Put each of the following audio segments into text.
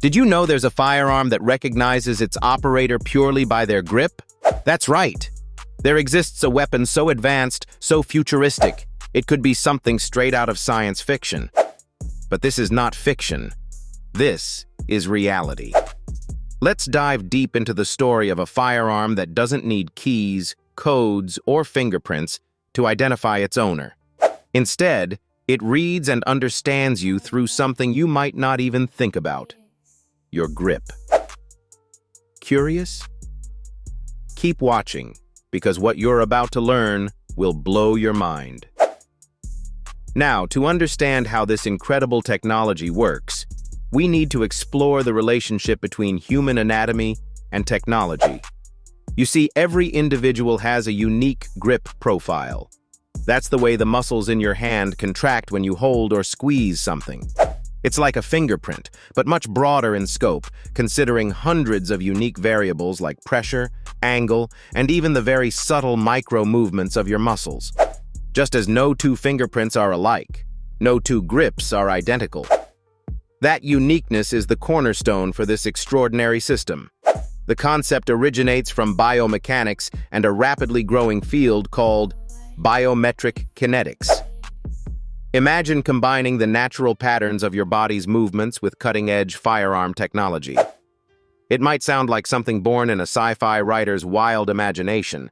Did you know there's a firearm that recognizes its operator purely by their grip? That's right. There exists a weapon so advanced, so futuristic, it could be something straight out of science fiction. But this is not fiction. This is reality. Let's dive deep into the story of a firearm that doesn't need keys, codes, or fingerprints to identify its owner. Instead, it reads and understands you through something you might not even think about: your grip. Curious? Keep watching, because what you're about to learn will blow your mind. Now, to understand how this incredible technology works, we need to explore the relationship between human anatomy and technology. You see, every individual has a unique grip profile. That's the way the muscles in your hand contract when you hold or squeeze something. It's like a fingerprint, but much broader in scope, considering hundreds of unique variables like pressure, angle, and even the very subtle micro-movements of your muscles. Just as no two fingerprints are alike, no two grips are identical. That uniqueness is the cornerstone for this extraordinary system. The concept originates from biomechanics and a rapidly growing field called biometric kinetics. Imagine combining the natural patterns of your body's movements with cutting-edge firearm technology. It might sound like something born in a sci-fi writer's wild imagination,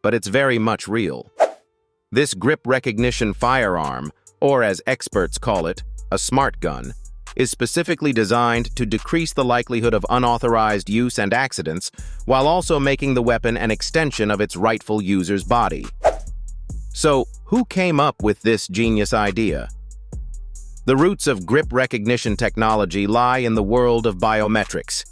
but it's very much real. This grip recognition firearm, or as experts call it, a smart gun, is specifically designed to decrease the likelihood of unauthorized use and accidents, while also making the weapon an extension of its rightful user's body. So, who came up with this genius idea? The roots of grip recognition technology lie in the world of biometrics,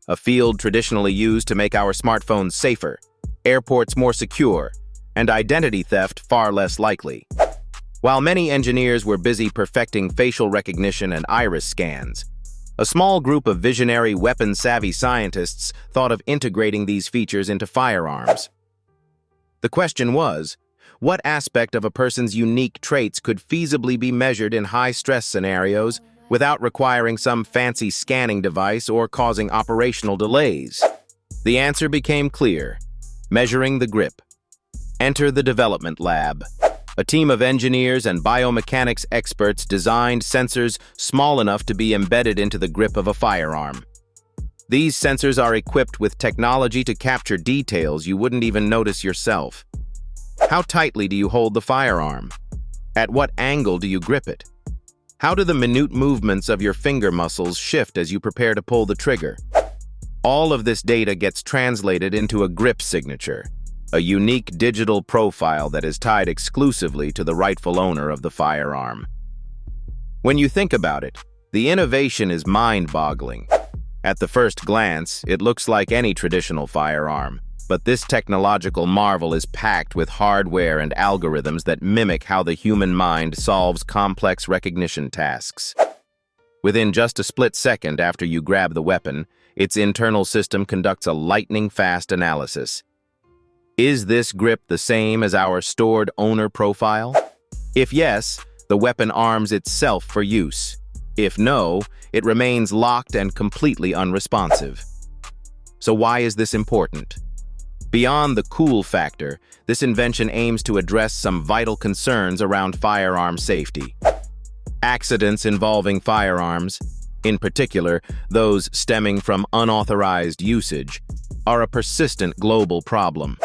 a field traditionally used to make our smartphones safer, airports more secure, and identity theft far less likely. While many engineers were busy perfecting facial recognition and iris scans, a small group of visionary weapon-savvy scientists thought of integrating these features into firearms. The question was, what aspect of a person's unique traits could feasibly be measured in high-stress scenarios without requiring some fancy scanning device or causing operational delays? The answer became clear: measuring the grip. Enter the development lab. A team of engineers and biomechanics experts designed sensors small enough to be embedded into the grip of a firearm. These sensors are equipped with technology to capture details you wouldn't even notice yourself. How tightly do you hold the firearm? At what angle do you grip it? How do the minute movements of your finger muscles shift as you prepare to pull the trigger? All of this data gets translated into a grip signature, a unique digital profile that is tied exclusively to the rightful owner of the firearm. When you think about it, the innovation is mind-boggling. At the first glance, it looks like any traditional firearm, but this technological marvel is packed with hardware and algorithms that mimic how the human mind solves complex recognition tasks. Within just a split second after you grab the weapon, its internal system conducts a lightning-fast analysis. Is this grip the same as our stored owner profile? If yes, the weapon arms itself for use. If no, it remains locked and completely unresponsive. So why is this important? Beyond the cool factor, this invention aims to address some vital concerns around firearm safety. Accidents involving firearms, in particular those stemming from unauthorized usage, are a persistent global problem.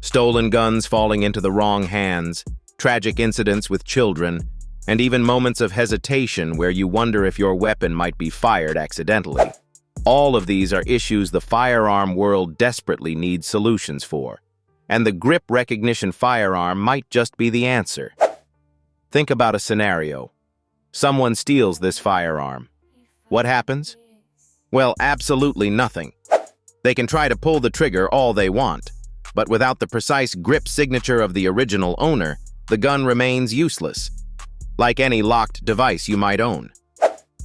Stolen guns falling into the wrong hands, tragic incidents with children, and even moments of hesitation where you wonder if your weapon might be fired accidentally. All of these are issues the firearm world desperately needs solutions for, and the grip recognition firearm might just be the answer. Think about a scenario. Someone steals this firearm. What happens? Well, absolutely nothing. They can try to pull the trigger all they want, but without the precise grip signature of the original owner, the gun remains useless, like any locked device you might own.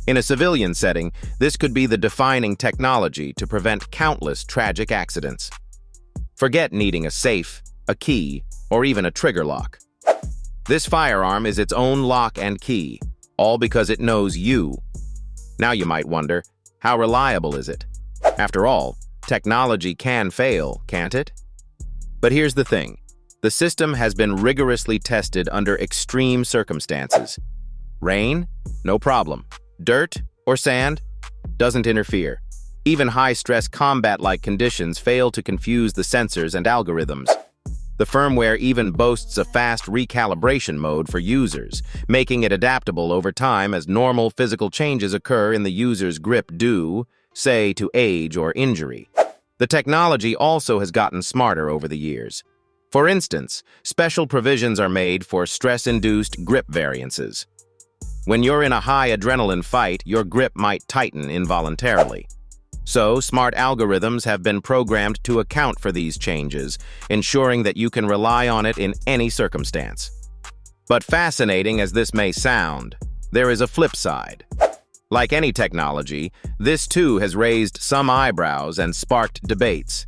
In a civilian setting, this could be the defining technology to prevent countless tragic accidents. Forget needing a safe, a key, or even a trigger lock. This firearm is its own lock and key, all because it knows you. Now you might wonder, How reliable is it? After all, technology can fail, can't it? But here's the thing. The system has been rigorously tested under extreme circumstances. Rain? No problem. Dirt or sand? Doesn't interfere. Even high-stress combat-like conditions fail to confuse the sensors and algorithms. The firmware even boasts a fast recalibration mode for users, making it adaptable over time as normal physical changes occur in the user's grip due, say, to age or injury. The technology also has gotten smarter over the years. For instance, special provisions are made for stress-induced grip variances. When you're in a high adrenaline fight, your grip might tighten involuntarily. So, smart algorithms have been programmed to account for these changes, ensuring that you can rely on it in any circumstance. But fascinating as this may sound, there is a flip side. Like any technology, this too has raised some eyebrows and sparked debates.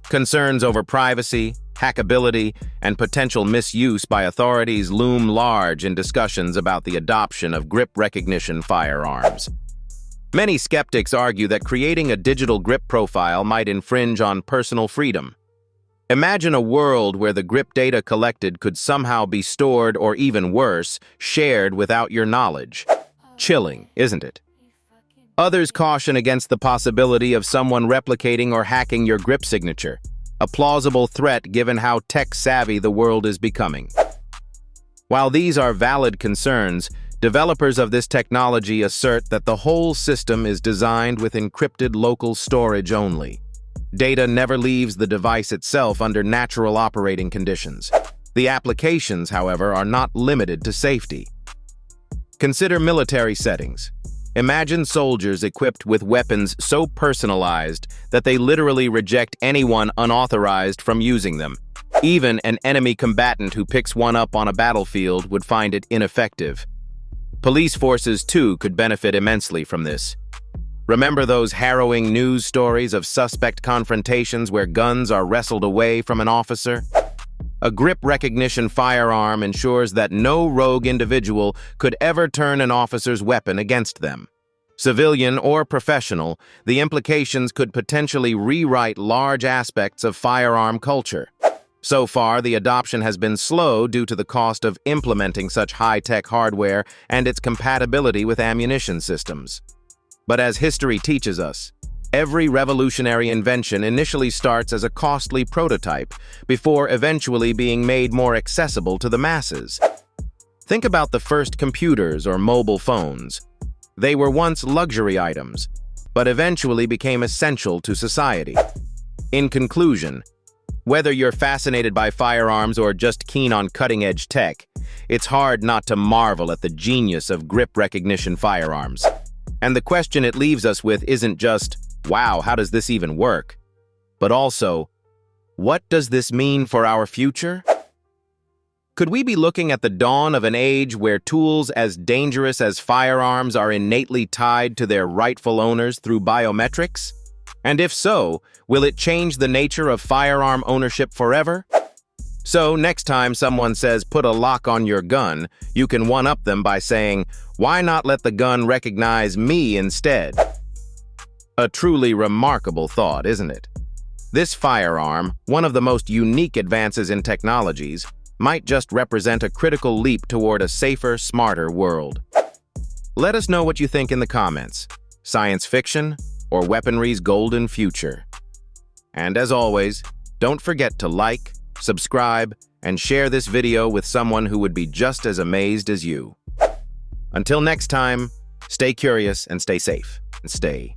Concerns over privacy, hackability, and potential misuse by authorities loom large in discussions about the adoption of grip recognition firearms. Many skeptics argue that creating a digital grip profile might infringe on personal freedom. Imagine a world where the grip data collected could somehow be stored or, even worse, shared without your knowledge. Chilling, isn't it? Others caution against the possibility of someone replicating or hacking your grip signature, a plausible threat given how tech-savvy the world is becoming. While these are valid concerns, developers of this technology assert that the whole system is designed with encrypted local storage only. Data never leaves the device itself under natural operating conditions. The applications, however, are not limited to safety. Consider military settings. Imagine soldiers equipped with weapons so personalized that they literally reject anyone unauthorized from using them. Even an enemy combatant who picks one up on a battlefield would find it ineffective. Police forces, too, could benefit immensely from this. Remember those harrowing news stories of suspect confrontations where guns are wrestled away from an officer? A grip recognition firearm ensures that no rogue individual could ever turn an officer's weapon against them. Civilian or professional, the implications could potentially rewrite large aspects of firearm culture. So far, the adoption has been slow due to the cost of implementing such high-tech hardware and its compatibility with ammunition systems. But as history teaches us, every revolutionary invention initially starts as a costly prototype before eventually being made more accessible to the masses. Think about the first computers or mobile phones. They were once luxury items, but eventually became essential to society. In conclusion, whether you're fascinated by firearms or just keen on cutting-edge tech, it's hard not to marvel at the genius of grip recognition firearms. And the question it leaves us with isn't just, wow, how does this even work? But also, what does this mean for our future? Could we be looking at the dawn of an age where tools as dangerous as firearms are innately tied to their rightful owners through biometrics? And if so, will it change the nature of firearm ownership forever? So next time someone says put a lock on your gun, you can one-up them by saying, why not let the gun recognize me instead? A truly remarkable thought, isn't it? This firearm, one of the most unique advances in technologies, might just represent a critical leap toward a safer, smarter world. Let us know what you think in the comments. Science fiction or weaponry's golden future? And as always, don't forget to like, subscribe, and share this video with someone who would be just as amazed as you. Until next time, stay curious and stay safe, and stay